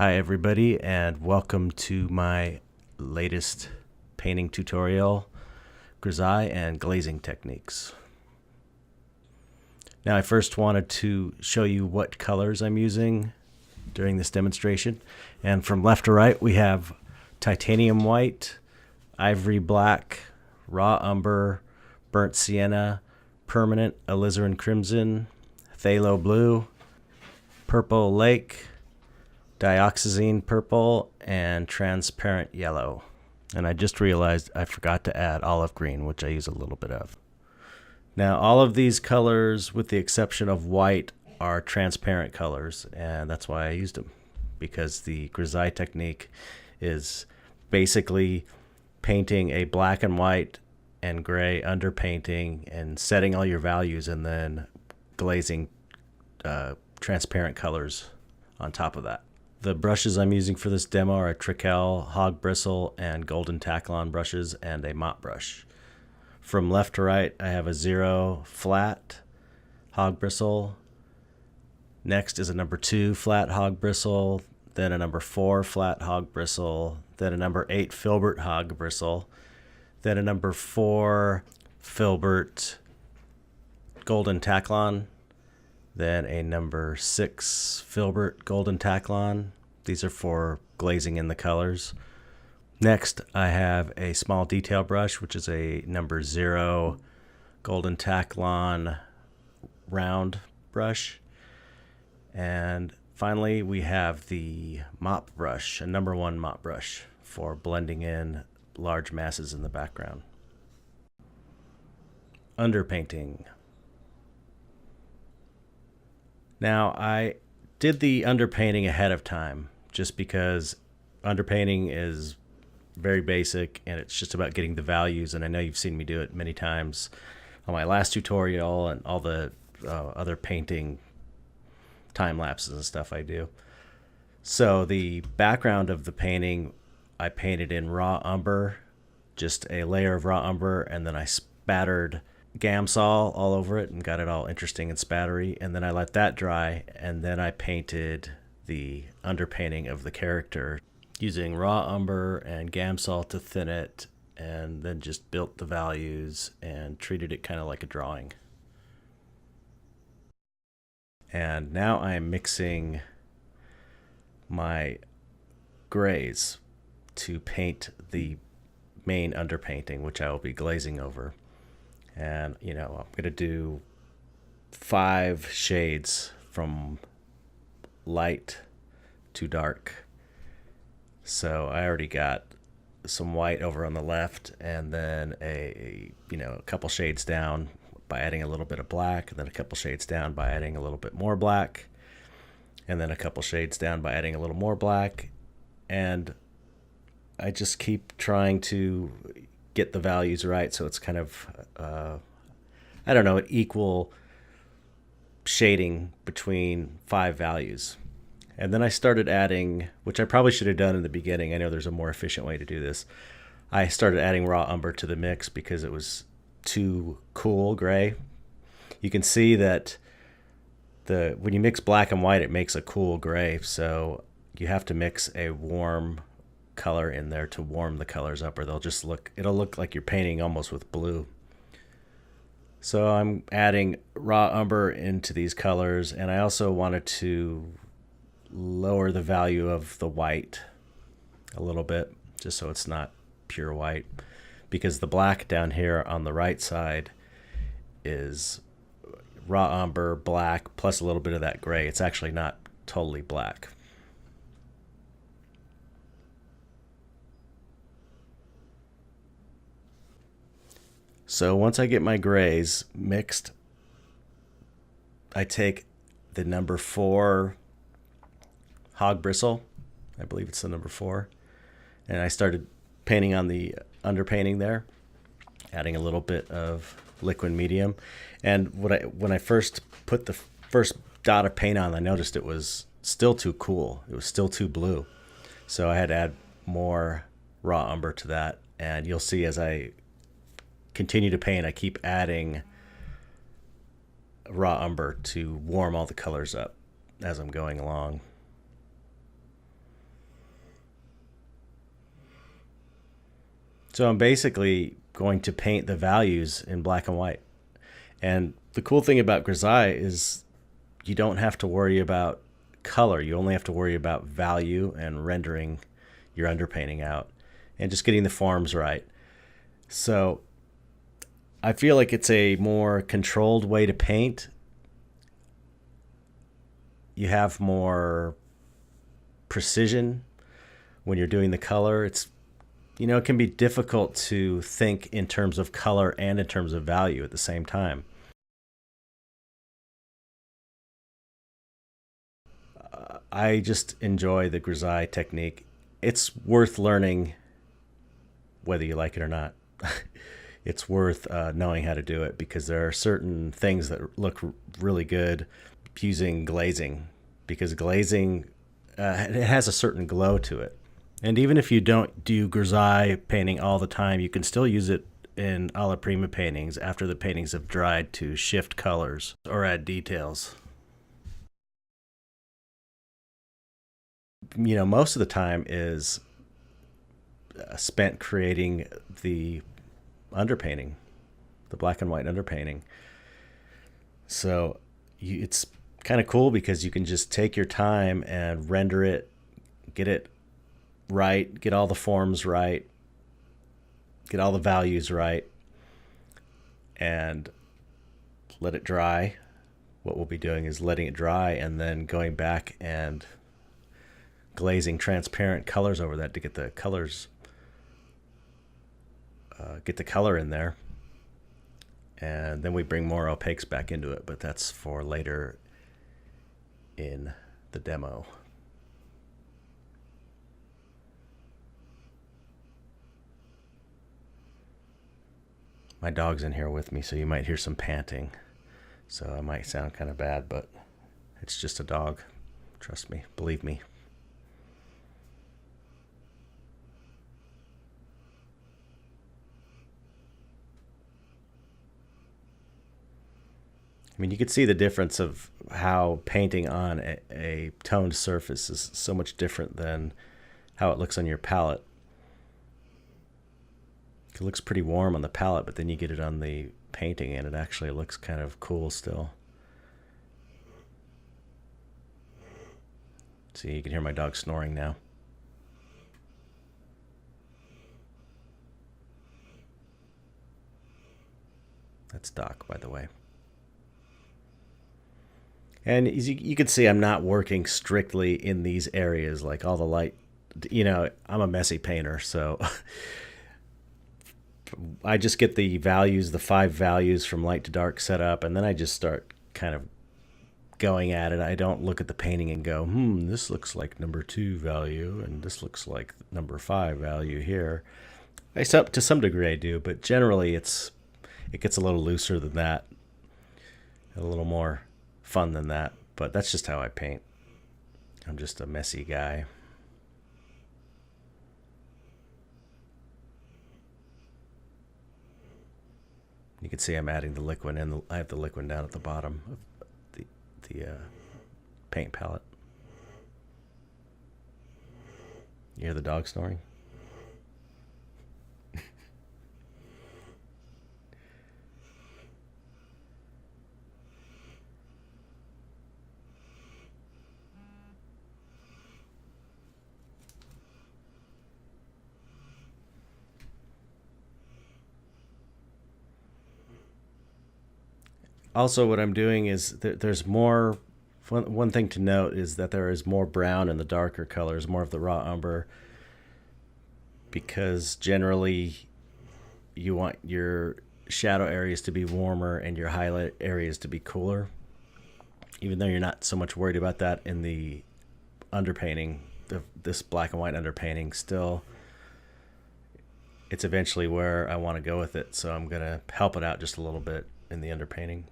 Hi everybody, and welcome to my latest painting tutorial, Grisaille and Glazing techniques. Now I first wanted to show you what colors I'm using during this demonstration, and from left to right we have titanium white, ivory black, raw umber, burnt sienna, permanent alizarin crimson, phthalo blue, purple lake, dioxazine purple, and transparent yellow. And I just realized I forgot to add olive green, which I use a little bit of. Now all of these colors, with the exception of white, are transparent colors, and that's why I used them, because the Grisaille technique is basically painting a black and white and gray underpainting and setting all your values and then glazing transparent colors on top of that. The brushes I'm using for this demo are a Trekell, hog bristle, and golden taklon brushes, and a mop brush. From left to right, I have a 0 flat hog bristle. Next is a number 2 flat hog bristle, then a number 4 flat hog bristle, then a number 8 filbert hog bristle, then a number 4 filbert golden taklon, then a number 6 filbert golden taklon. These are for glazing in the colors. Next, I have a small detail brush, which is a number 0 golden taklon round brush. And finally, we have the mop brush, a number 1 mop brush for blending in large masses in the background. Underpainting. Now, I did the underpainting ahead of time just because underpainting is very basic and it's just about getting the values, and I know you've seen me do it many times on my last tutorial and all the other painting time lapses and stuff I do. So the background of the painting, I painted in raw umber, just a layer of raw umber, and then I spattered Gamsol all over it and got it all interesting and spattery, and then I let that dry, and then I painted the underpainting of the character using raw umber and Gamsol to thin it, and then just built the values and treated it kind of like a drawing. And now I'm mixing my grays to paint the main underpainting, which I will be glazing over. And, I'm going to do 5 shades from light to dark. So I already got some white over on the left, and then a couple shades down by adding a little bit of black, and then a couple shades down by adding a little bit more black, and then a couple shades down by adding a little more black. And I just keep trying to get the values right, so it's kind of an equal shading between 5 values. And then I started adding, which I probably should have done in the beginning, I know there's a more efficient way to do this, I started adding raw umber to the mix because it was too cool gray. You can see that when you mix black and white, it makes a cool gray, so you have to mix a warm color in there to warm the colors up, or it'll look like you're painting almost with blue. So I'm adding raw umber into these colors, and I also wanted to lower the value of the white a little bit, just so it's not pure white, because the black down here on the right side is raw umber black plus a little bit of that gray. It's actually not totally black. So once I get my grays mixed, I take the number 4 hog bristle, I believe it's the number 4, and I started painting on the underpainting there, adding a little bit of liquid medium. And when I first put the first dot of paint on, I noticed it was still too cool. It was still too blue. So I had to add more raw umber to that, and you'll see as I continue to paint, I keep adding raw umber to warm all the colors up as I'm going along. So I'm basically going to paint the values in black and white. And the cool thing about Grisaille is you don't have to worry about color. You only have to worry about value and rendering your underpainting out and just getting the forms right. So I feel like it's a more controlled way to paint. You have more precision when you're doing the color. It's, it can be difficult to think in terms of color and in terms of value at the same time. I just enjoy the Grisaille technique. It's worth learning whether you like it or not. It's worth knowing how to do it, because there are certain things that look really good using glazing, because glazing, it has a certain glow to it. And even if you don't do Grisaille painting all the time, you can still use it in alla prima paintings after the paintings have dried to shift colors or add details. Most of the time is spent creating the underpainting, the black and white underpainting. So it's kind of cool because you can just take your time and render it, get it right, get all the forms right, get all the values right, and let it dry. What we'll be doing is letting it dry and then going back and glazing transparent colors over that to get the colors, get the color in there. And then we bring more opaques back into it, but that's for later in the demo. My dog's in here with me, so you might hear some panting. So I might sound kind of bad, but it's just a dog. Trust me, believe me. I mean, you could see the difference of how painting on a toned surface is so much different than how it looks on your palette. It looks pretty warm on the palette, but then you get it on the painting and it actually looks kind of cool still. See, you can hear my dog snoring now. That's Doc, by the way. And as you can see, I'm not working strictly in these areas, like all the light. I'm a messy painter, so I just get the values, the 5 values from light to dark set up, and then I just start kind of going at it. I don't look at the painting and go, this looks like number 2 value, and this looks like number 5 value here. To some degree I do, but generally it gets a little looser than that, a little more fun than that. But that's just how I paint. I'm just a messy guy. You can see I'm adding the liquid, and I have the liquid down at the bottom of the paint palette. You hear the dog snoring? Also, what I'm doing is there's more. One thing to note is that there is more brown in the darker colors, more of the raw umber, because generally you want your shadow areas to be warmer and your highlight areas to be cooler. Even though you're not so much worried about that in the underpainting, this black and white underpainting, still it's eventually where I want to go with it, so I'm going to help it out just a little bit in the underpainting.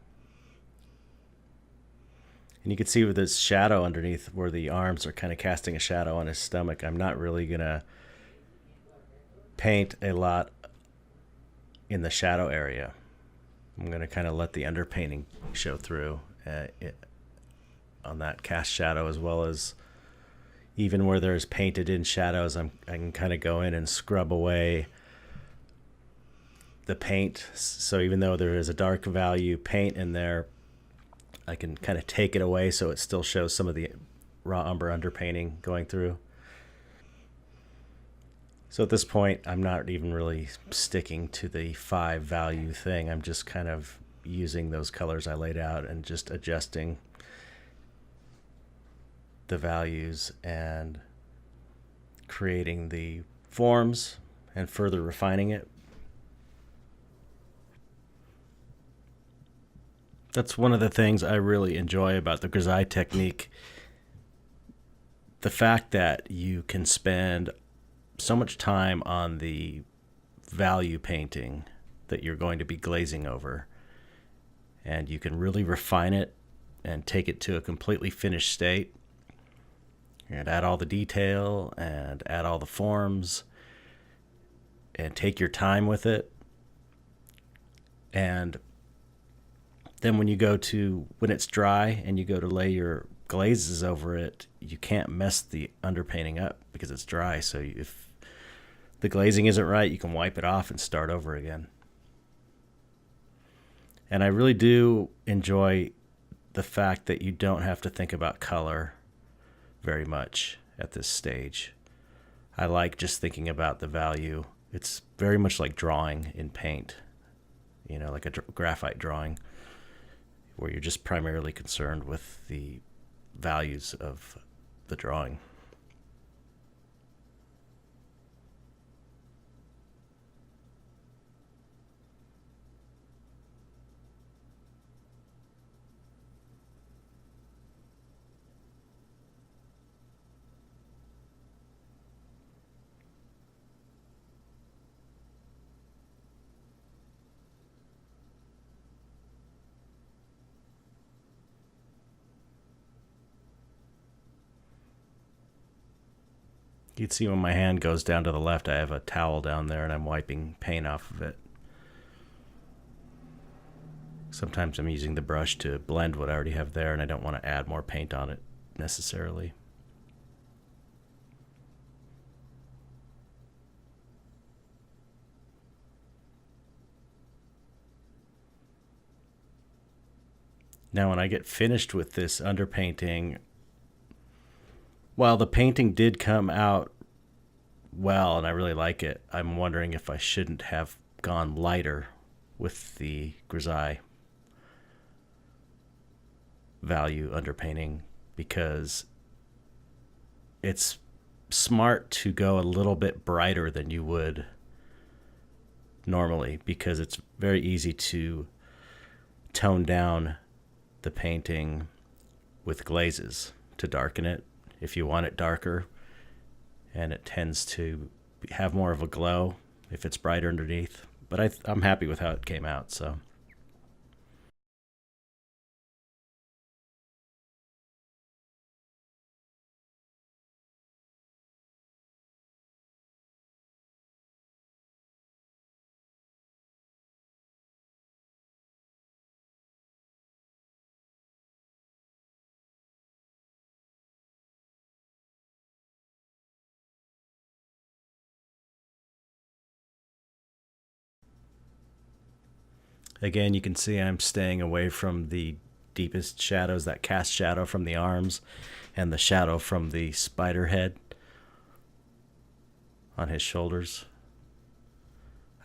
And you can see with this shadow underneath where the arms are kind of casting a shadow on his stomach, I'm not really going to paint a lot in the shadow area. I'm going to kind of let the underpainting show through on that cast shadow, as well as even where there's painted in shadows, I can kind of go in and scrub away the paint. So even though there is a dark value paint in there, I can kind of take it away so it still shows some of the raw umber underpainting going through. So at this point, I'm not even really sticking to the 5 value thing. I'm just kind of using those colors I laid out and just adjusting the values and creating the forms and further refining it. That's one of the things I really enjoy about the Grisaille technique. The fact that you can spend so much time on the value painting that you're going to be glazing over, and you can really refine it and take it to a completely finished state and add all the detail and add all the forms and take your time with it. And then when it's dry and you go to lay your glazes over it, you can't mess the underpainting up because it's dry. So if the glazing isn't right, you can wipe it off and start over again. And I really do enjoy the fact that you don't have to think about color very much at this stage. I like just thinking about the value. It's very much like drawing in paint, like a graphite drawing, where you're just primarily concerned with the values of the drawing. You'd see when my hand goes down to the left, I have a towel down there and I'm wiping paint off of it. Sometimes I'm using the brush to blend what I already have there, and I don't want to add more paint on it necessarily. Now when I get finished with this underpainting, while the painting did come out well and I really like it, I'm wondering if I shouldn't have gone lighter with the Grisaille value underpainting, because it's smart to go a little bit brighter than you would normally, because it's very easy to tone down the painting with glazes to darken it if you want it darker, and it tends to have more of a glow if it's brighter underneath. But I'm happy with how it came out. So again, you can see I'm staying away from the deepest shadows, that cast shadow from the arms and the shadow from the spider head on his shoulders.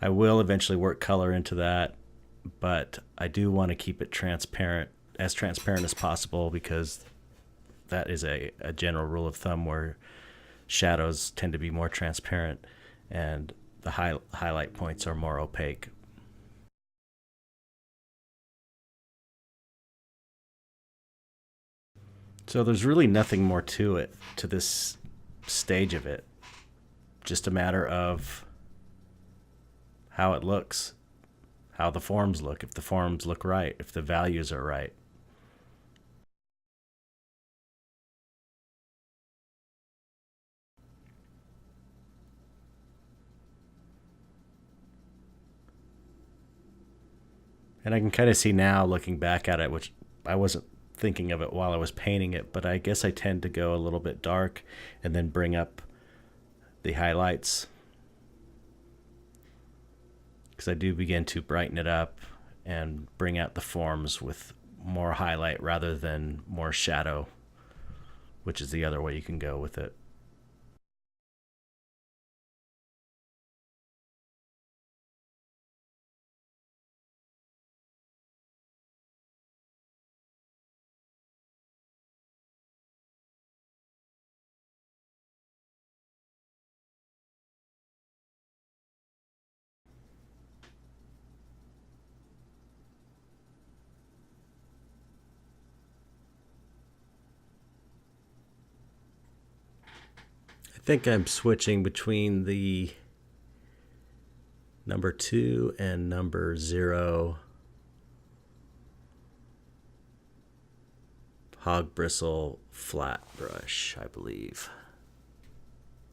I will eventually work color into that, but I do want to keep it transparent as possible, because that is a general rule of thumb where shadows tend to be more transparent and the highlight points are more opaque. So there's really nothing more to it, to this stage of it. Just a matter of how it looks, how the forms look, if the forms look right, if the values are right. And I can kind of see now, looking back at it, which I wasn't thinking of it while I was painting it, but I guess I tend to go a little bit dark and then bring up the highlights. because I do begin to brighten it up and bring out the forms with more highlight rather than more shadow, which is the other way you can go with it. I think I'm switching between the number 2 and number 0 hog bristle flat brush, I believe,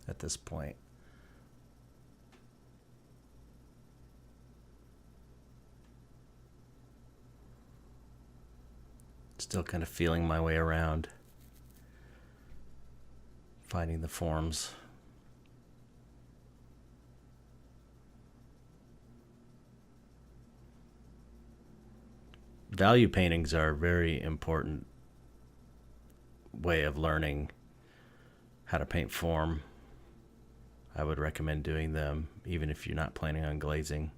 at this point. Still kind of feeling my way around, finding the forms. Value paintings are a very important way of learning how to paint form. I would recommend doing them even if you're not planning on glazing.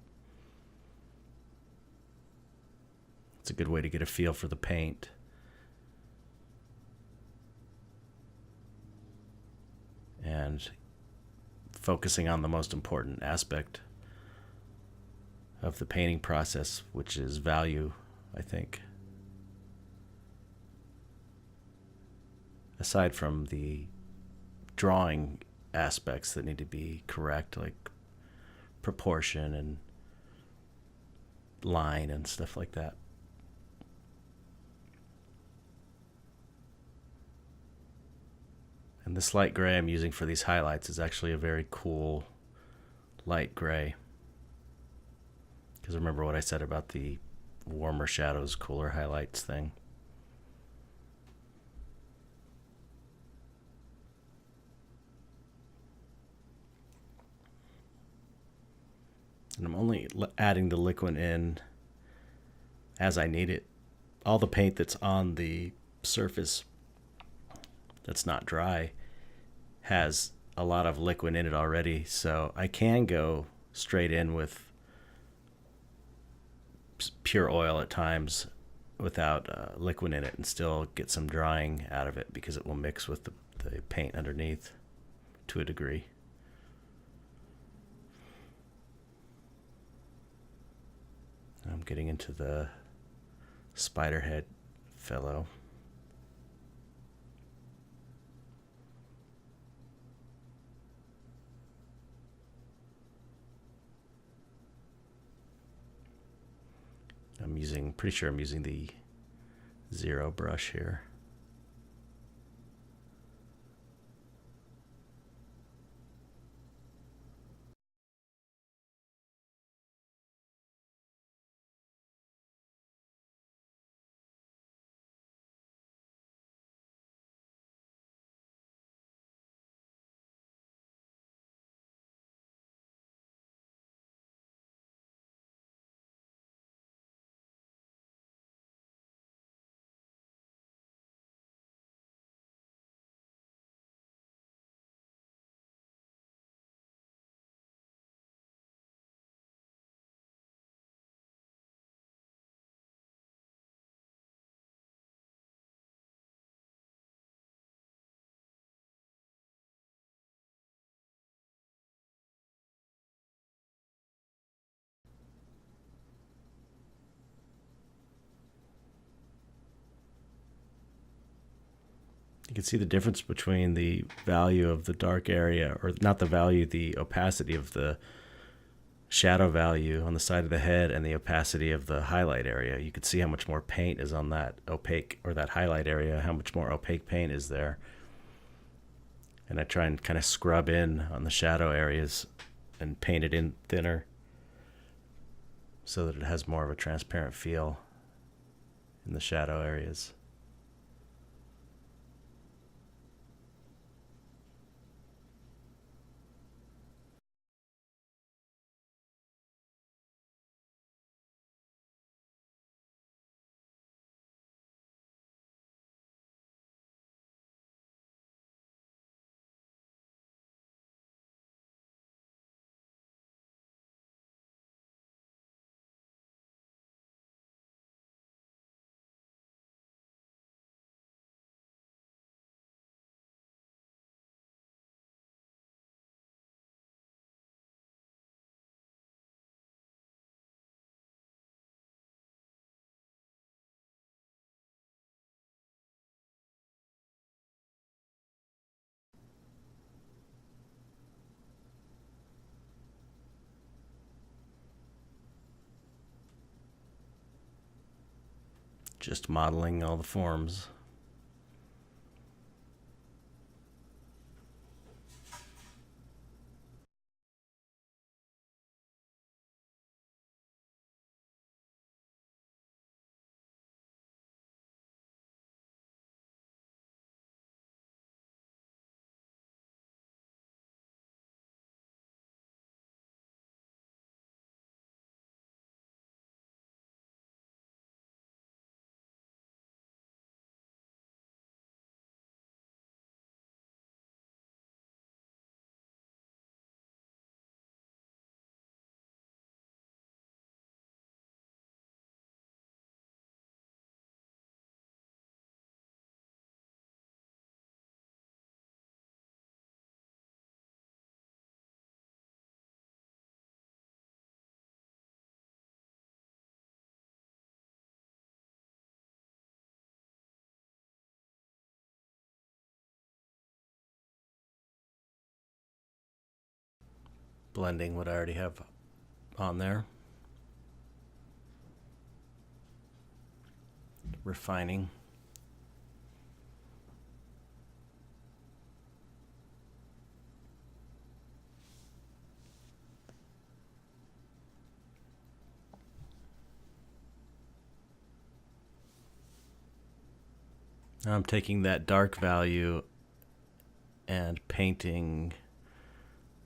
It's a good way to get a feel for the paint. And focusing on the most important aspect of the painting process, which is value, I think. Aside from the drawing aspects that need to be correct, like proportion and line and stuff like that. And this light gray I'm using for these highlights is actually a very cool light gray. Because remember what I said about the warmer shadows, cooler highlights thing. And I'm only adding the liquid in as I need it. All the paint that's on the surface that's not dry has a lot of liquid in it already, so I can go straight in with pure oil at times without liquid in it and still get some drying out of it because it will mix with the paint underneath to a degree. I'm getting into the spider head fellow. Pretty sure I'm using the 0 brush here. You can see the difference between the value of the dark area, or not the value, the opacity of the shadow value on the side of the head and the opacity of the highlight area. You can see how much more paint is on that opaque or that highlight area, how much more opaque paint is there. And I try and kind of scrub in on the shadow areas and paint it in thinner so that it has more of a transparent feel in the shadow areas. Just modeling all the forms. Blending what I already have on there. Refining. Now I'm taking that dark value and painting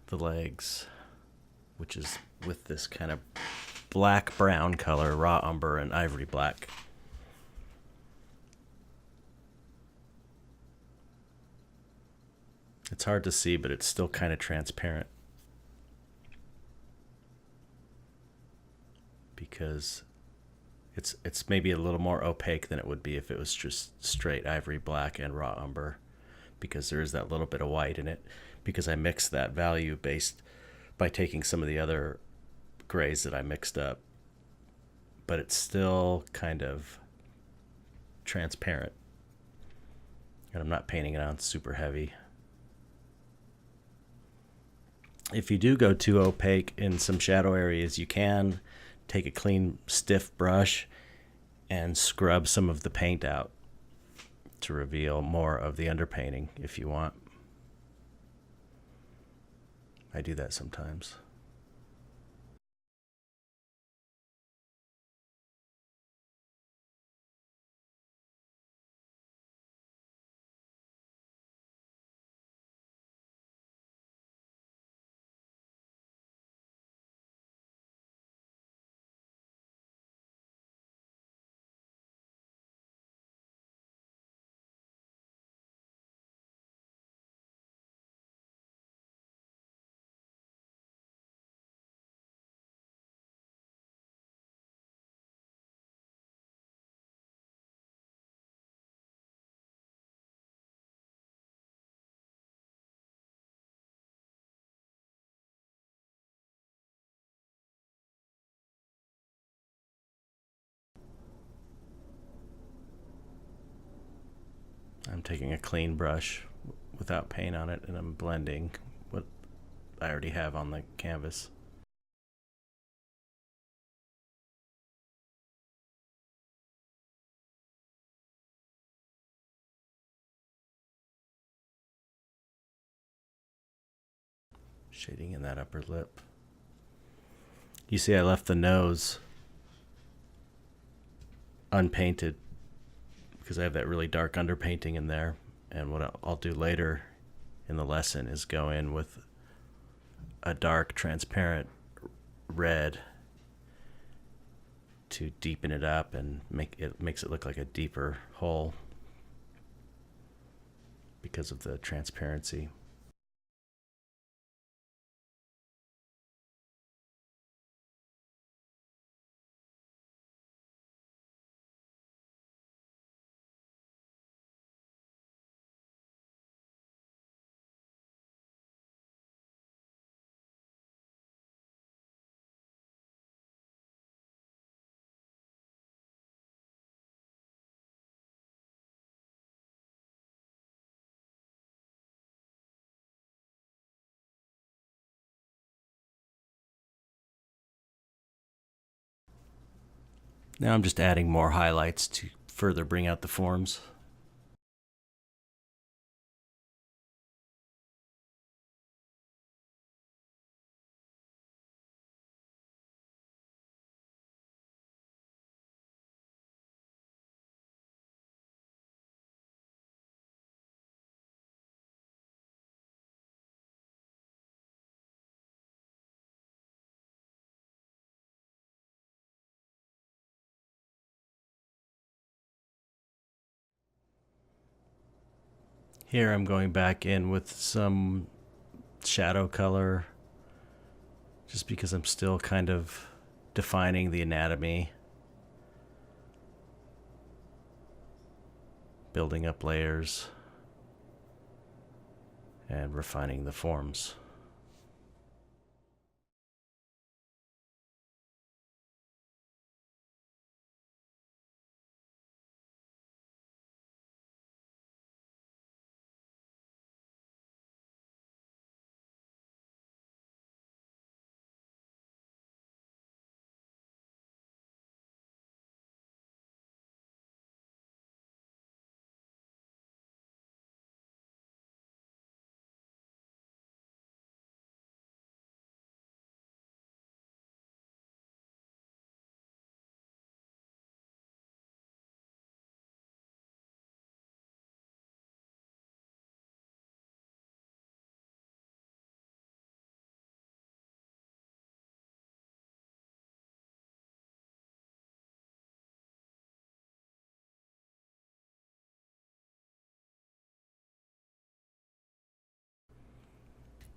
the legs, which is with this kind of black brown color, raw umber and ivory black. It's hard to see, but it's still kind of transparent because it's maybe a little more opaque than it would be if it was just straight ivory black and raw umber, because there is that little bit of white in it, because I mixed that value based by taking some of the other grays that I mixed up, but it's still kind of transparent, and I'm not painting it on super heavy. If you do go too opaque in some shadow areas, you can take a clean, stiff brush and scrub some of the paint out to reveal more of the underpainting if you want. I do that sometimes. I'm taking a clean brush without paint on it, and I'm blending what I already have on the canvas. Shading in that upper lip. You see I left the nose unpainted because I have that really dark underpainting in there, and what I'll do later in the lesson is go in with a dark transparent red to deepen it up and makes it look like a deeper hole because of the transparency. Now I'm just adding more highlights to further bring out the forms. Here I'm going back in with some shadow color, just because I'm still kind of defining the anatomy, building up layers, and refining the forms.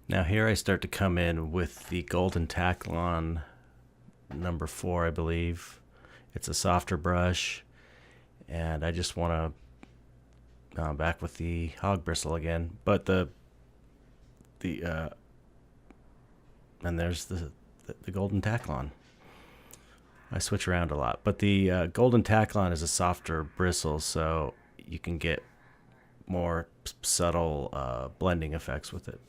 Now here I start to come in with the Golden Taklon number 4, I believe. It's a softer brush, and I just want to back with the hog bristle again. But and there's the Golden Taklon. I switch around a lot, but the Golden Taklon is a softer bristle, so you can get more subtle blending effects with it.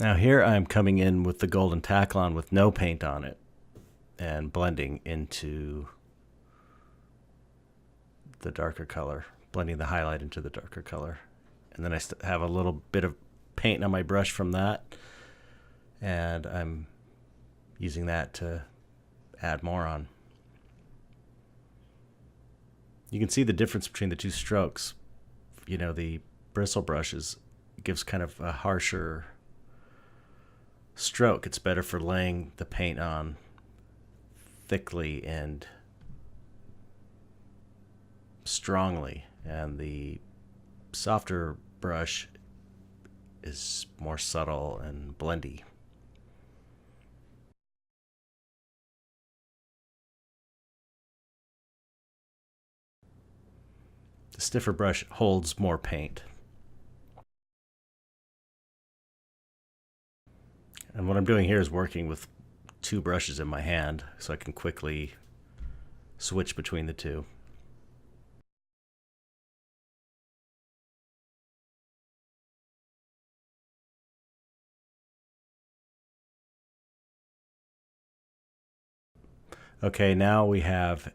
Now here I'm coming in with the Golden Taklon with no paint on it and blending into the darker color, blending the highlight into the darker color. And then I have a little bit of paint on my brush from that, and I'm using that to add more on. You can see the difference between the two strokes. You know, the bristle brushes gives kind of a harsher stroke. It's better for laying the paint on thickly and strongly, and the softer brush is more subtle and blendy. The stiffer brush holds more paint. And what I'm doing here is working with 2 brushes in my hand, so I can quickly switch between the two. Okay, now we have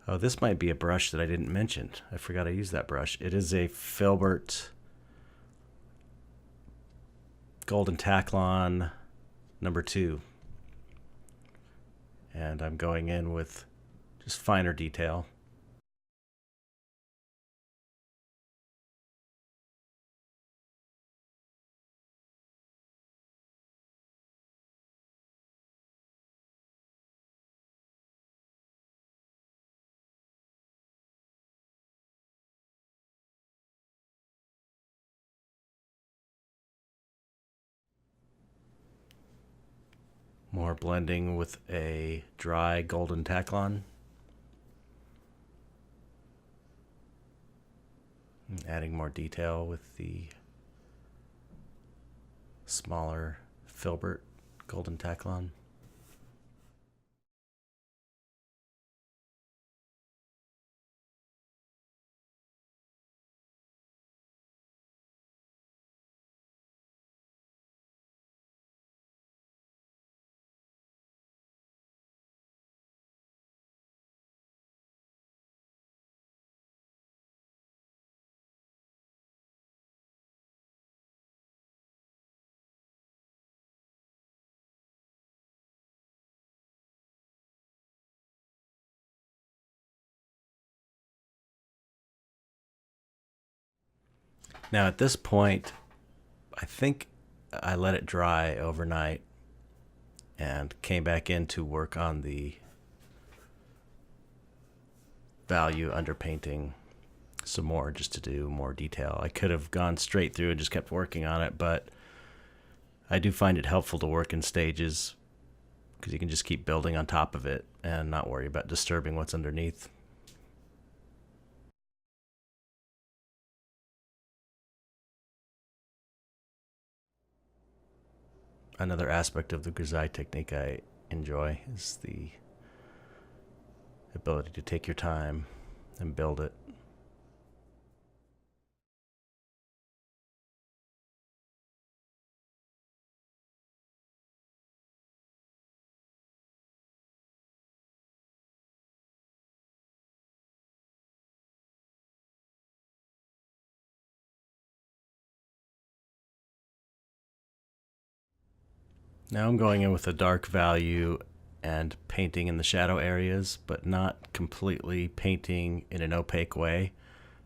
oh, this might be a brush that I didn't mention. I forgot I used that brush. It is a Filbert Golden Taklon number 2. And I'm going in with just finer detail. More blending with a dry Golden Taklon. Adding more detail with the smaller Filbert golden Taklon. Now at this point, I think I let it dry overnight and came back in to work on the value underpainting some more, just to do more detail. I could have gone straight through and just kept working on it, but I do find it helpful to work in stages because you can just keep building on top of it and not worry about disturbing what's underneath. Another aspect of the Grisaille technique I enjoy is the ability to take your time and build it. Now I'm going in with a dark value and painting in the shadow areas, but not completely painting in an opaque way.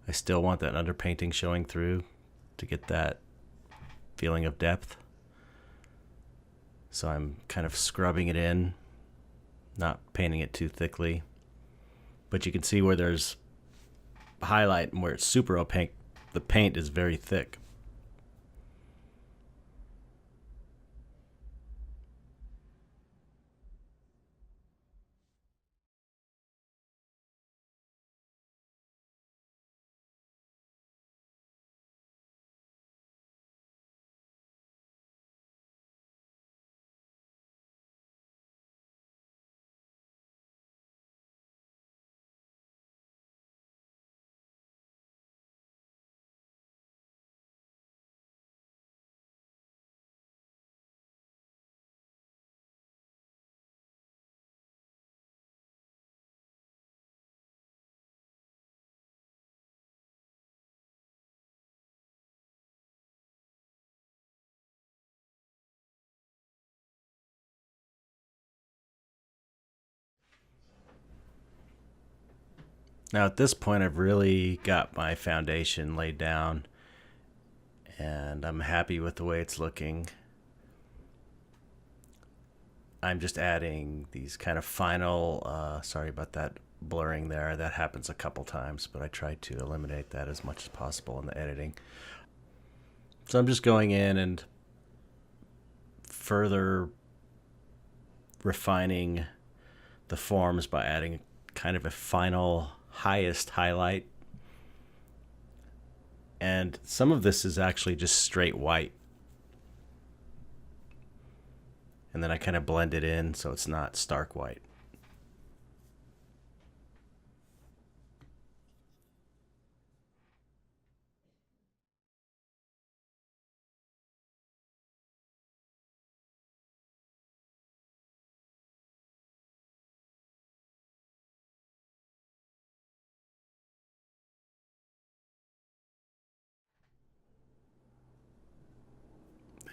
I still want that underpainting showing through to get that feeling of depth. So I'm kind of scrubbing it in, not painting it too thickly. But you can see where there's highlight and where it's super opaque, the paint is very thick. Now at this point I've really got my foundation laid down and I'm happy with the way it's looking. I'm just adding these kind of final, sorry about that blurring there, that happens a couple times, but I try to eliminate that as much as possible in the editing. So I'm just going in and further refining the forms by adding kind of a final highest highlight. And some of this is actually just straight white. And then I kind of blend it in so it's not stark white.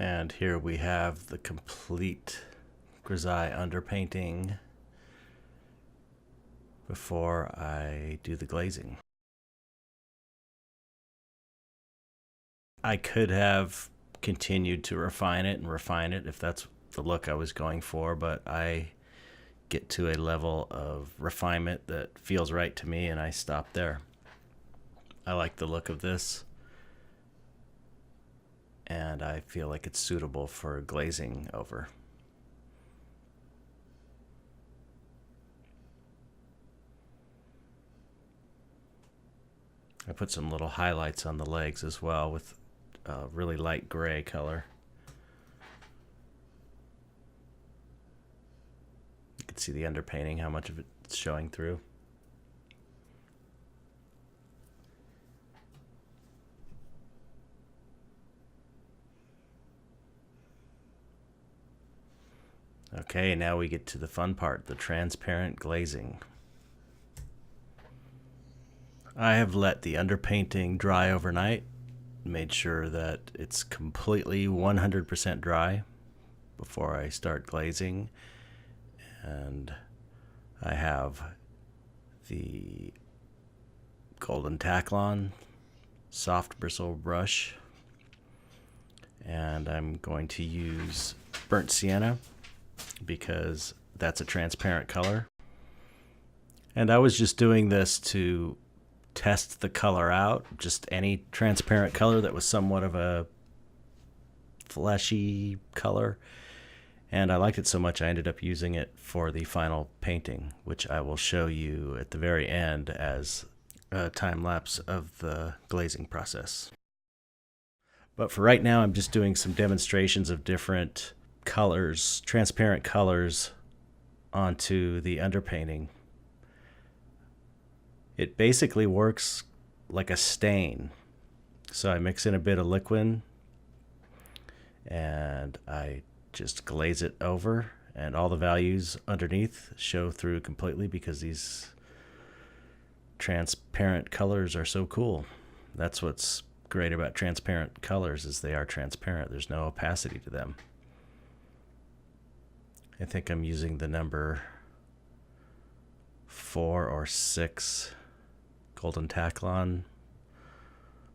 And here we have the complete Grisaille underpainting before I do the glazing. I could have continued to refine it if that's the look I was going for, but I get to a level of refinement that feels right to me and I stop there. I like the look of this and I feel like it's suitable for glazing over. I put some little highlights on the legs as well with a really light gray color. see the underpainting, how much of it's showing through. Okay, now we get to the fun part, the transparent glazing. I have let the underpainting dry overnight, made sure that it's completely 100% dry before I start glazing. And I have the Golden Taklon soft bristle brush, and I'm going to use burnt sienna because that's a transparent color. And I was just doing this to test the color out, just any transparent color that was somewhat of a fleshy color. And I liked it so much I ended up using it for the final painting, which I will show you at the very end as a time lapse of the glazing process. But for right now, I'm just doing some demonstrations of different colors, transparent colors, onto the underpainting. It basically works like a stain. So I mix in a bit of liquid and I just glaze it over, and all the values underneath show through completely because these transparent colors are so cool. That's what's great about transparent colors, is they are transparent. There's no opacity to them. I think I'm using the number 4 or 6 Golden Taklon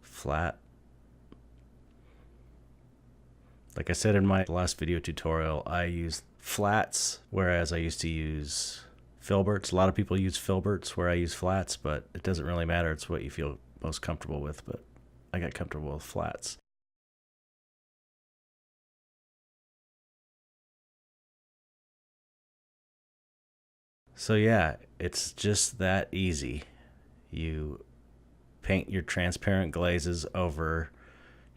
flat. Like I said in my last video tutorial, I use flats, whereas I used to use filberts. A lot of people use filberts where I use flats, but it doesn't really matter. It's what you feel most comfortable with, but I got comfortable with flats. So yeah, it's just that easy. You paint your transparent glazes over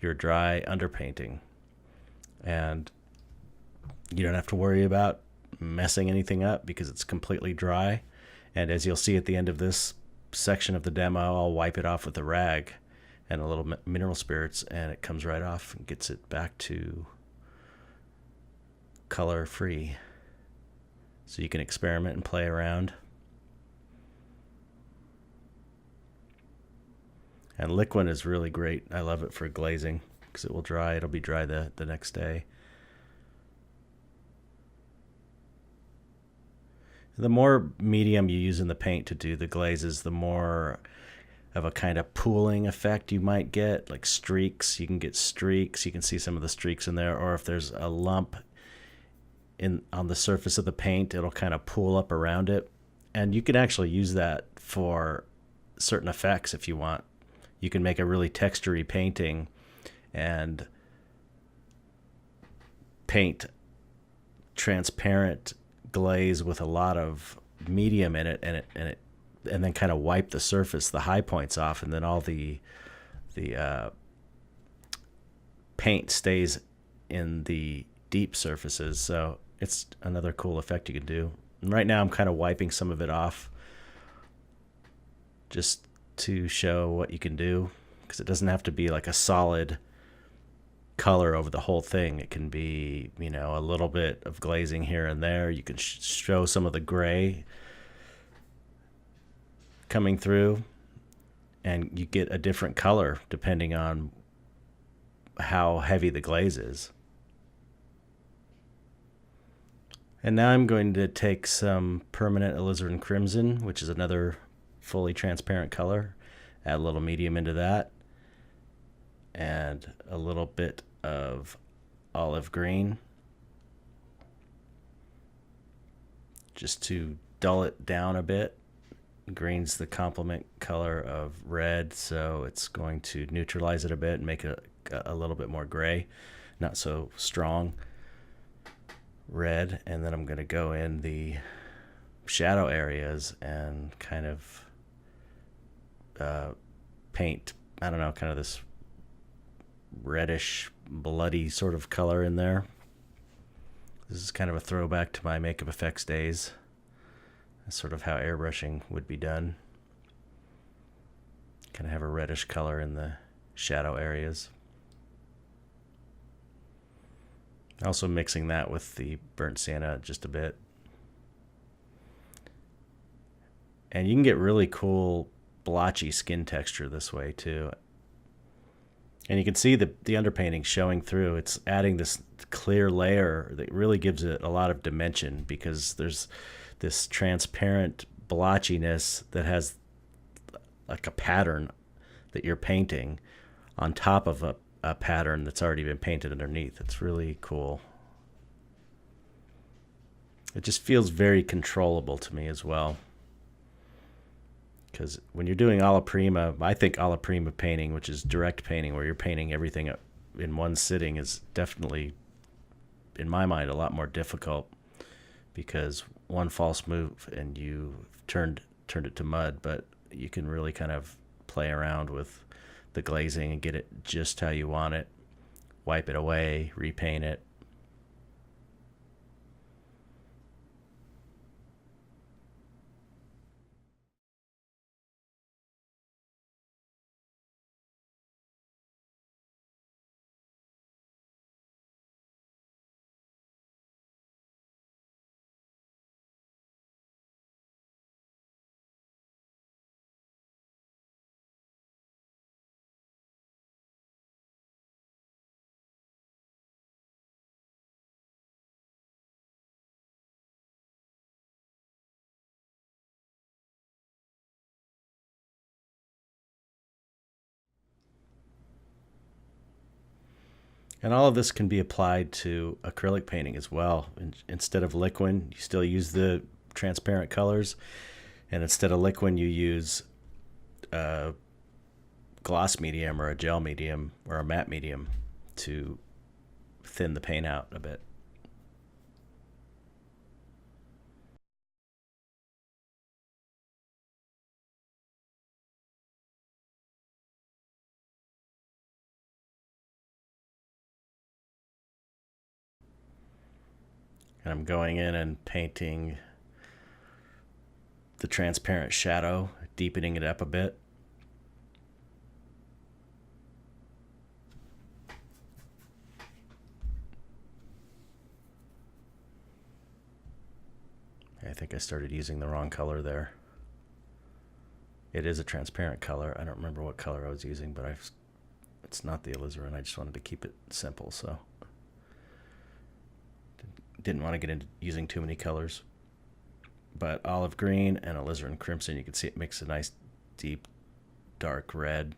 your dry underpainting, and you don't have to worry about messing anything up because it's completely dry. And as you'll see at the end of this section of the demo, I'll wipe it off with a rag and a little mineral spirits, and it comes right off and gets it back to color free. So you can experiment and play around. And liquid is really great. I love it for glazing because it will dry. It'll be dry the next day. The more medium you use in the paint to do the glazes, the more of a kind of pooling effect you might get, like streaks. You can get streaks. You can see some of the streaks in there, or if there's a lump on the surface of the paint, it'll kind of pool up around it. And you can actually use that for certain effects if you want. You can make a really textury painting and paint transparent glaze with a lot of medium in it, and then kind of wipe the surface, the high points off, and then all the paint stays in the deep surfaces. So it's another cool effect you can do. And right now I'm kind of wiping some of it off just to show what you can do, because it doesn't have to be like a solid color over the whole thing. It can be, you know, a little bit of glazing here and there. You can show some of the gray coming through, and you get a different color depending on how heavy the glaze is. And now I'm going to take some permanent alizarin crimson, which is another fully transparent color, add a little medium into that, and a little bit of olive green just to dull it down a bit. Green's the complement color of red, so it's going to neutralize it a bit and make it a little bit more gray, not so strong red. And then I'm going to go in the shadow areas and kind of paint, I don't know, kind of this reddish bloody sort of color in there. This is kind of a throwback to my Makeup Effects days. That's sort of how airbrushing would be done. Kind of have a reddish color in the shadow areas. Also mixing that with the burnt sienna just a bit. And you can get really cool blotchy skin texture this way too. And you can see the underpainting showing through. It's adding this clear layer that really gives it a lot of dimension, because there's this transparent blotchiness that has like a pattern that you're painting on top of a pattern that's already been painted underneath. It's really cool. It just feels very controllable to me as well. Because when you're doing alla prima, I think alla prima painting, which is direct painting, where you're painting everything in one sitting, is definitely, in my mind, a lot more difficult, because one false move and you turned it to mud. But you can really kind of play around with the glazing and get it just how you want it, wipe it away, repaint it. And all of this can be applied to acrylic painting as well. Instead of liquid, you still use the transparent colors. And instead of liquid, you use a gloss medium or a gel medium or a matte medium to thin the paint out a bit. And I'm going in and painting the transparent shadow, deepening it up a bit. I think I started using the wrong color there. It is a transparent color. I don't remember what color I was using, but it's not the alizarin. I just wanted to keep it simple, so didn't want to get into using too many colors. But olive green and alizarin crimson, you can see it makes a nice deep dark red.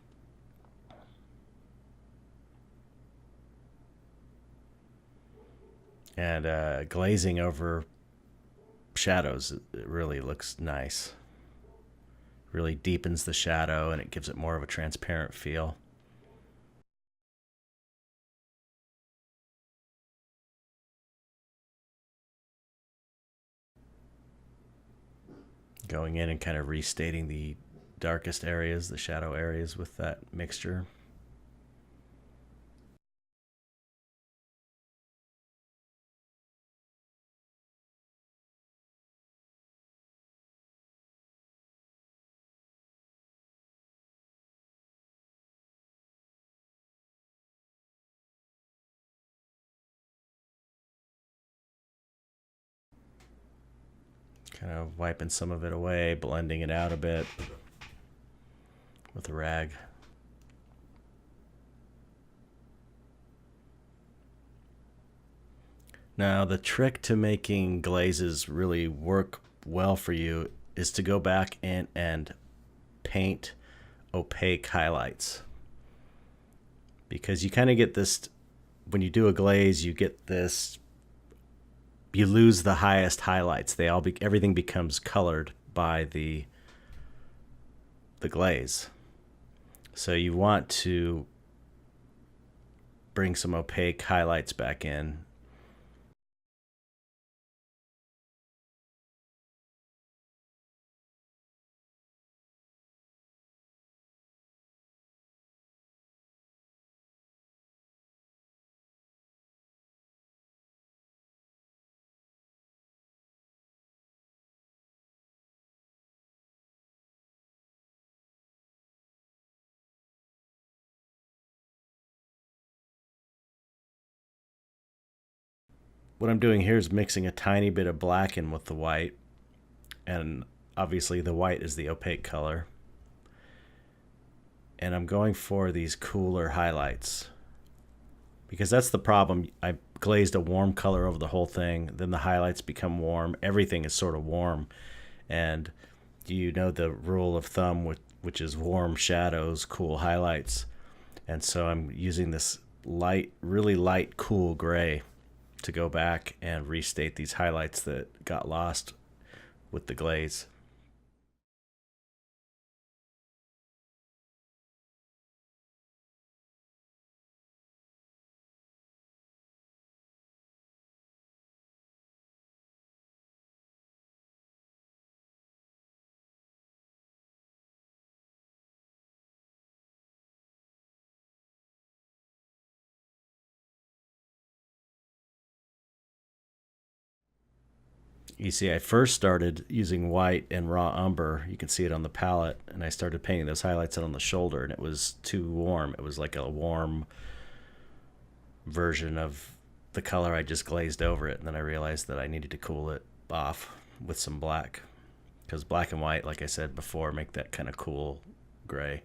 And glazing over shadows, it really looks nice. Really deepens the shadow and it gives it more of a transparent feel. Going in and kind of restating the darkest areas, the shadow areas, with that mixture. Kind of wiping some of it away, blending it out a bit with a rag. Now, the trick to making glazes really work well for you is to go back in and paint opaque highlights. Because you kind of get this, when you do a glaze, you get this, you lose the highest highlights. Everything becomes colored by the glaze. So you want to bring some opaque highlights back in. what I'm doing here is mixing a tiny bit of black in with the white, and obviously the white is the opaque color. And I'm going for these cooler highlights because that's the problem. I glazed a warm color over the whole thing, then the highlights become warm. Everything is sort of warm, and you know the rule of thumb, which is warm shadows, cool highlights. And so I'm using this light, really light, cool gray to go back and restate these highlights that got lost with the glaze. You see, I first started using white and raw umber. You can see it on the palette. And I started painting those highlights on the shoulder, and it was too warm. It was like a warm version of the color I just glazed over it. And then I realized that I needed to cool it off with some black, because black and white, like I said before, make that kind of cool gray.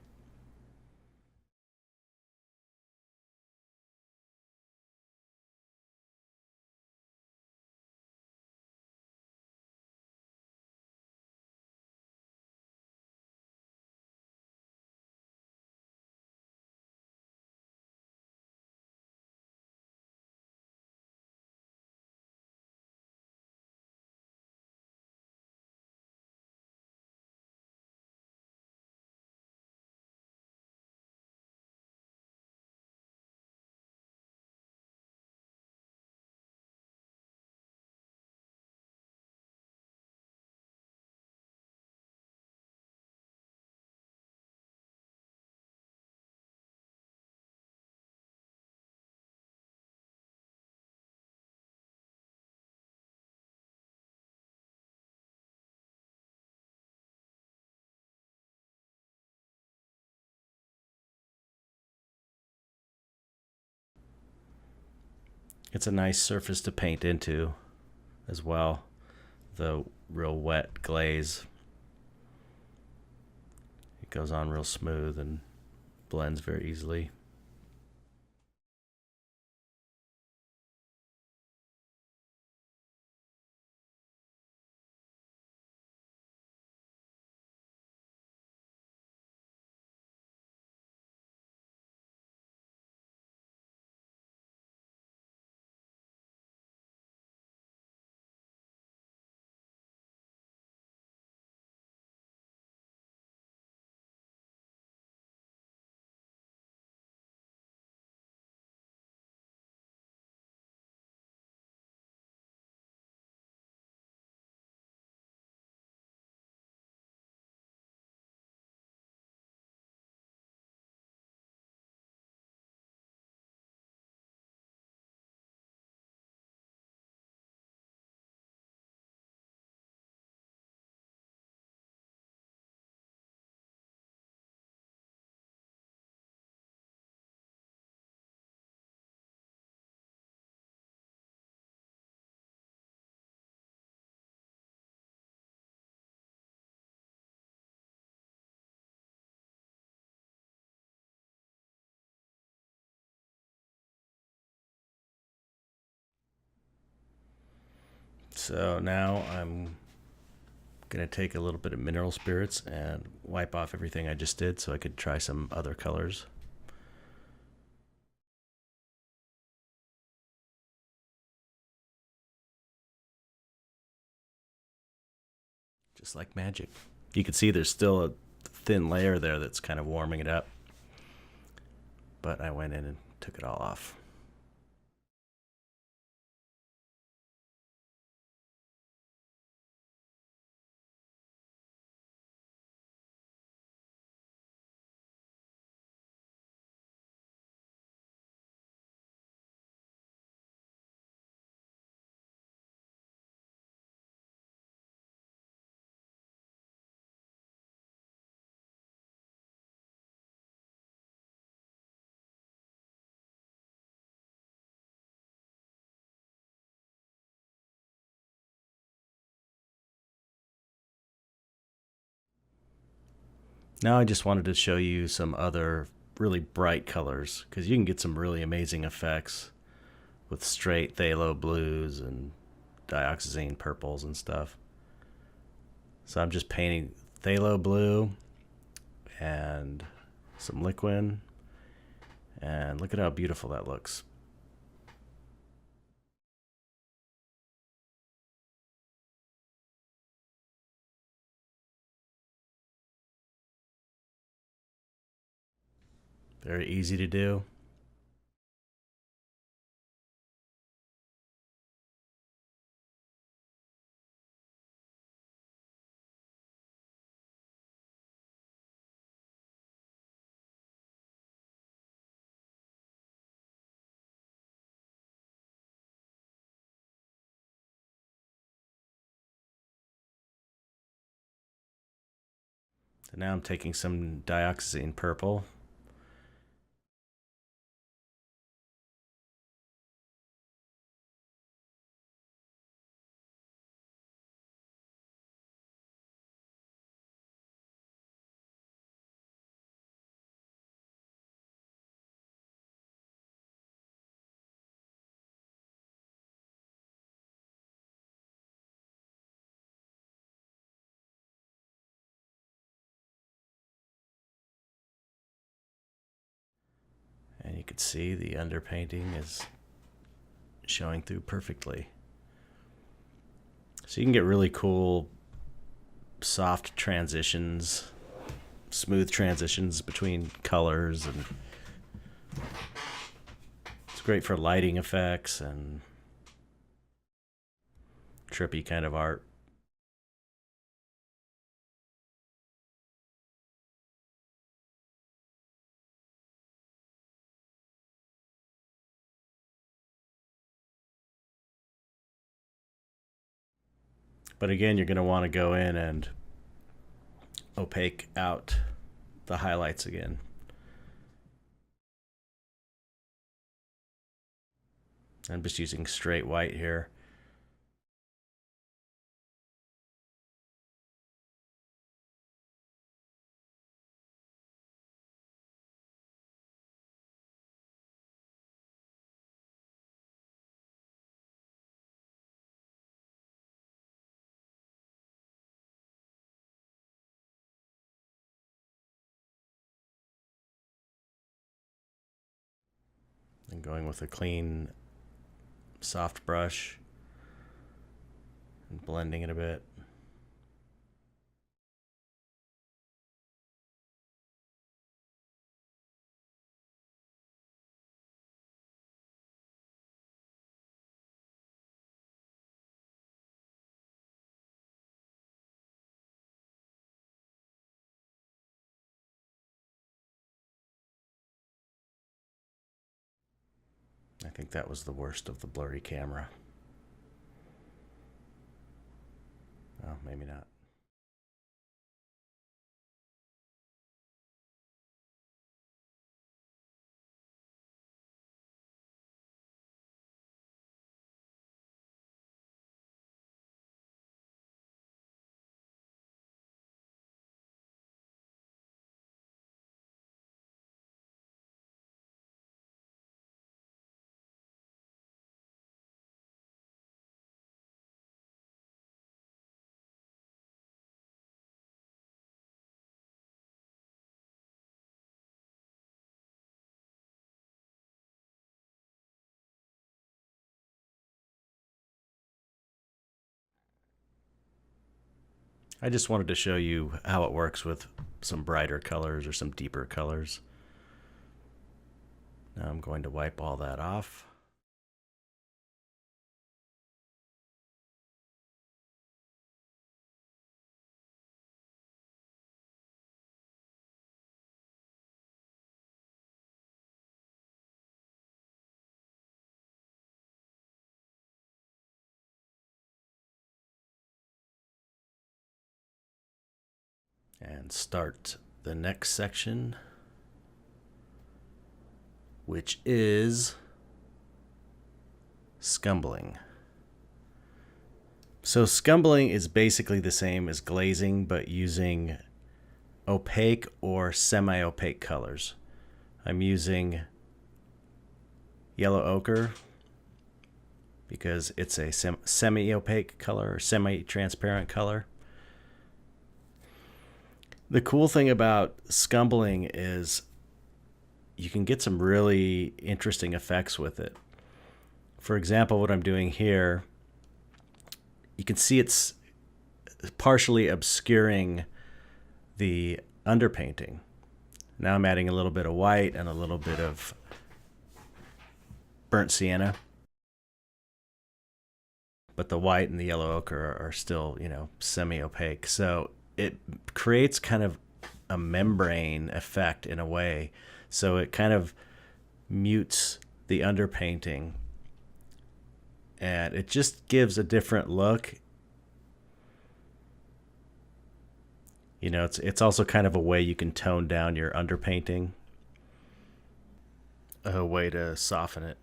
It's a nice surface to paint into as well. The real wet glaze. It goes on real smooth and blends very easily. So now I'm going to take a little bit of mineral spirits and wipe off everything I just did so I could try some other colors. Just like magic. You can see there's still a thin layer there that's kind of warming it up. But I went in and took it all off. Now I just wanted to show you some other really bright colors, because you can get some really amazing effects with straight phthalo blues and dioxazine purples and stuff. So I'm just painting phthalo blue and some liquid, and look at how beautiful that looks. Very easy to do. So now I'm taking some dioxazine purple. And you can see the underpainting is showing through perfectly. So you can get really cool soft transitions, smooth transitions between colors, and it's great for lighting effects and trippy kind of art. But again, you're going to want to go in and opaque out the highlights again. I'm just using straight white here. And going with a clean, soft brush and blending it a bit. I think that was the worst of the blurry camera. Oh, maybe not. I just wanted to show you how it works with some brighter colors or some deeper colors. Now I'm going to wipe all that off. And start the next section, which is scumbling. So scumbling is basically the same as glazing, but using opaque or semi-opaque colors. I'm using yellow ochre because it's a semi-opaque color or semi-transparent color. The cool thing about scumbling is you can get some really interesting effects with it. For example, what I'm doing here, you can see it's partially obscuring the underpainting. Now I'm adding a little bit of white and a little bit of burnt sienna, but the white and the yellow ochre are still, semi-opaque. So it creates kind of a membrane effect in a way. So it kind of mutes the underpainting, and it just gives a different look. It's also kind of a way you can tone down your underpainting, a way to soften it.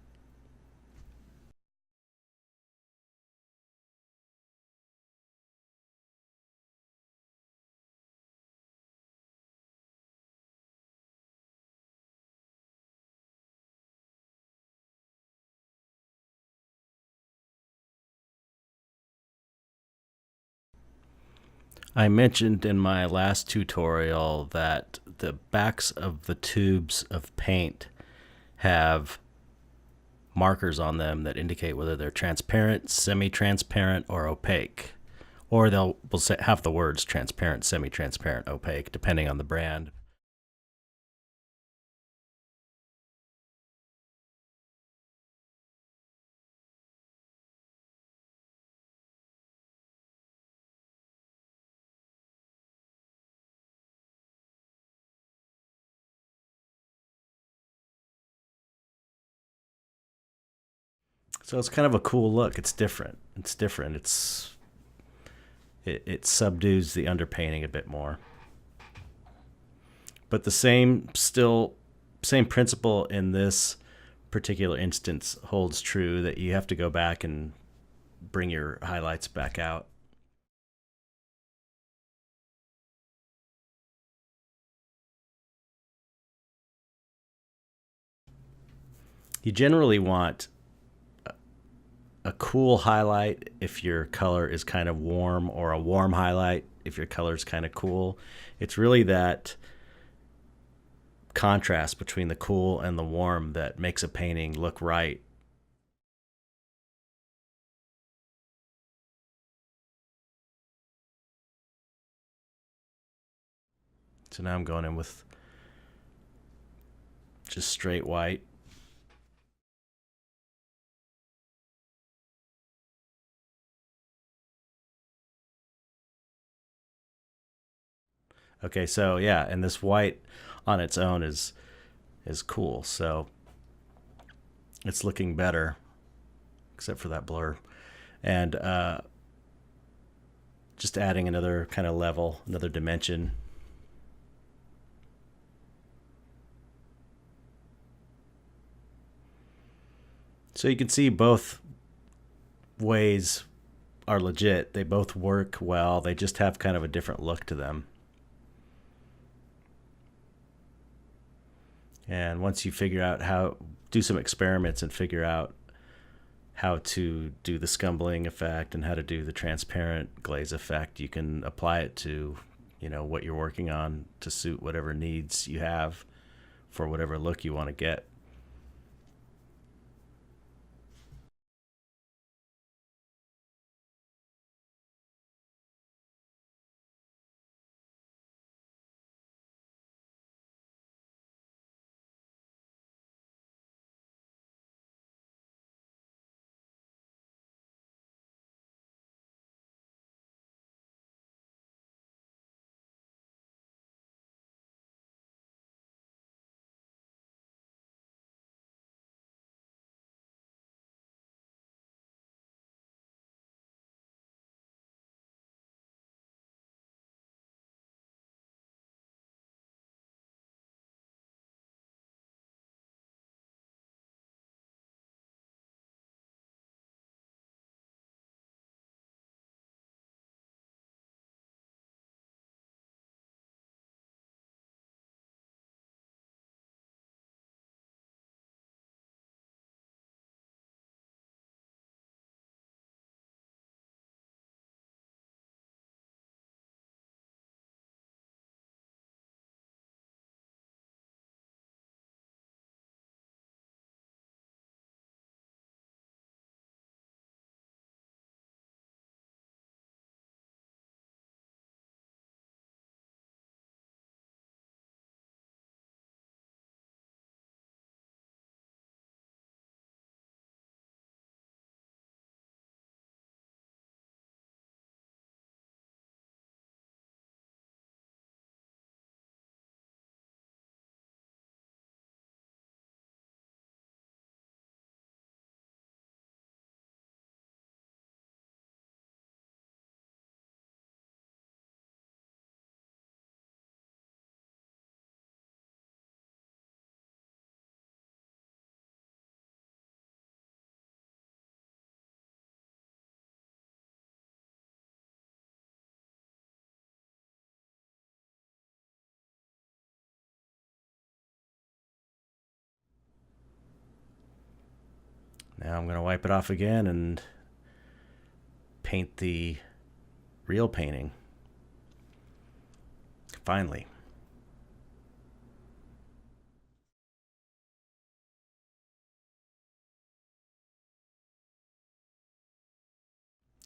I mentioned in my last tutorial that the backs of the tubes of paint have markers on them that indicate whether they're transparent, semi-transparent, or opaque. Or will have the words transparent, semi-transparent, opaque, depending on the brand. So it's kind of a cool look. It's different. It subdues the underpainting a bit more. But the same principle in this particular instance holds true, that you have to go back and bring your highlights back out. You generally want a cool highlight if your color is kind of warm, or a warm highlight if your color is kind of cool. It's really that contrast between the cool and the warm that makes a painting look right. So now I'm going in with just straight white. Okay, so yeah, and this white on its own is cool. So it's looking better, except for that blur. And just adding another kind of level, another dimension. So you can see both ways are legit. They both work well. They just have kind of a different look to them. And once you figure out do some experiments and figure out how to do the scumbling effect and how to do the transparent glaze effect, you can apply it to, what you're working on to suit whatever needs you have for whatever look you want to get. Now I'm going to wipe it off again and paint the real painting. Finally.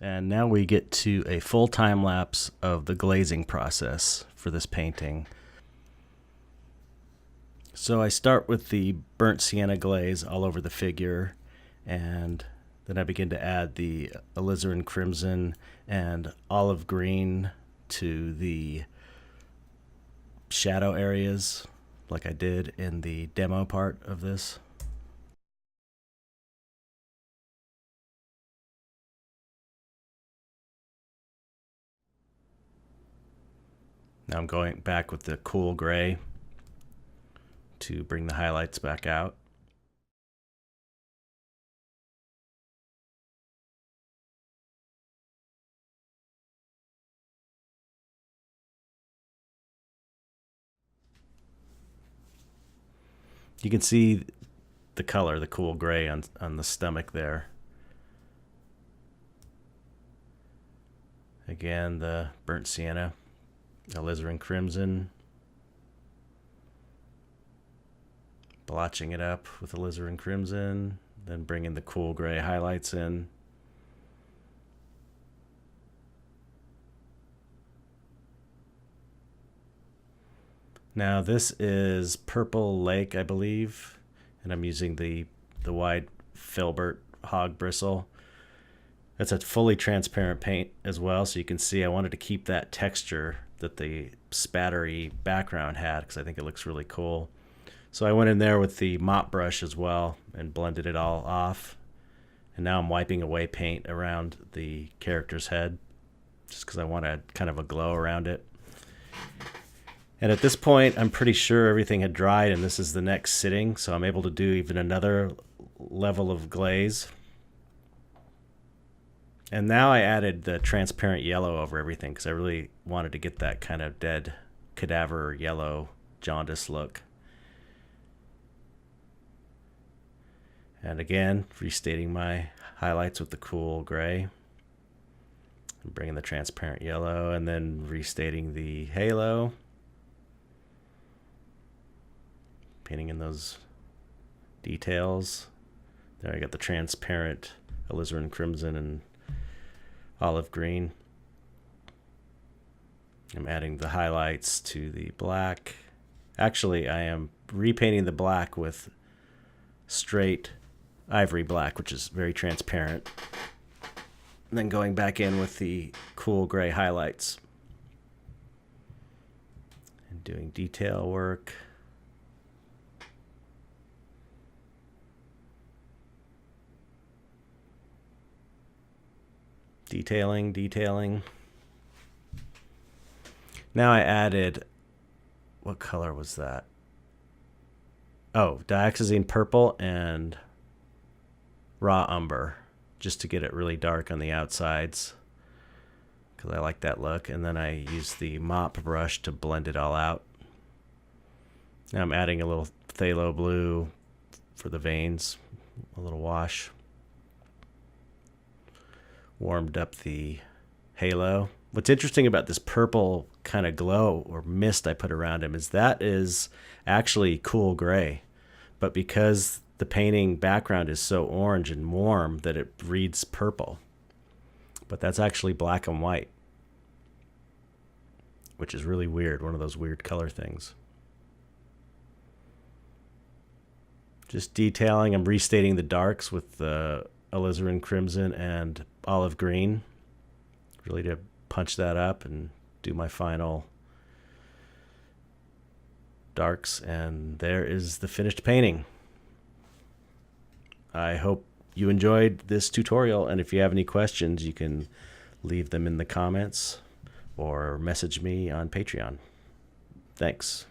And now we get to a full time lapse of the glazing process for this painting. So I start with the burnt sienna glaze all over the figure, and then I begin to add the alizarin crimson and olive green to the shadow areas like I did in the demo part of this. Now I'm going back with the cool gray to bring the highlights back out. You can see the color, the cool gray on the stomach there. Again, the burnt sienna, alizarin crimson, blotching it up with alizarin crimson, then bringing the cool gray highlights in. Now this is Purple Lake, I believe, and I'm using the wide filbert hog bristle. It's a fully transparent paint as well, so you can see I wanted to keep that texture that the spattery background had because I think it looks really cool. So I went in there with the mop brush as well and blended it all off. And now I'm wiping away paint around the character's head just because I want to kind of a glow around it. And at this point, I'm pretty sure everything had dried and this is the next sitting, so I'm able to do even another level of glaze. And now I added the transparent yellow over everything because I really wanted to get that kind of dead cadaver yellow jaundice look. And again, restating my highlights with the cool gray. And bringing the transparent yellow and then restating the halo. Painting in those details. There I got the transparent alizarin crimson and olive green. I'm adding the highlights to the black. Actually, I am repainting the black with straight ivory black, which is very transparent. And then going back in with the cool gray highlights. And doing detail work. Detailing. Now I added, what color was that? Oh, dioxazine purple and raw umber, just to get it really dark on the outsides, because I like that look. And then I use the mop brush to blend it all out. Now I'm adding a little phthalo blue for the veins, a little wash. Warmed up the halo. What's interesting about this purple kind of glow or mist I put around him is that is actually cool gray, but because the painting background is so orange and warm that it reads purple, but that's actually black and white, which is really weird, one of those weird color things. Just detailing, I'm restating the darks with the alizarin crimson and olive green, really to punch that up and do my final darks. And there is the finished painting. I hope you enjoyed this tutorial, and if you have any questions, you can leave them in the comments or message me on Patreon. Thanks.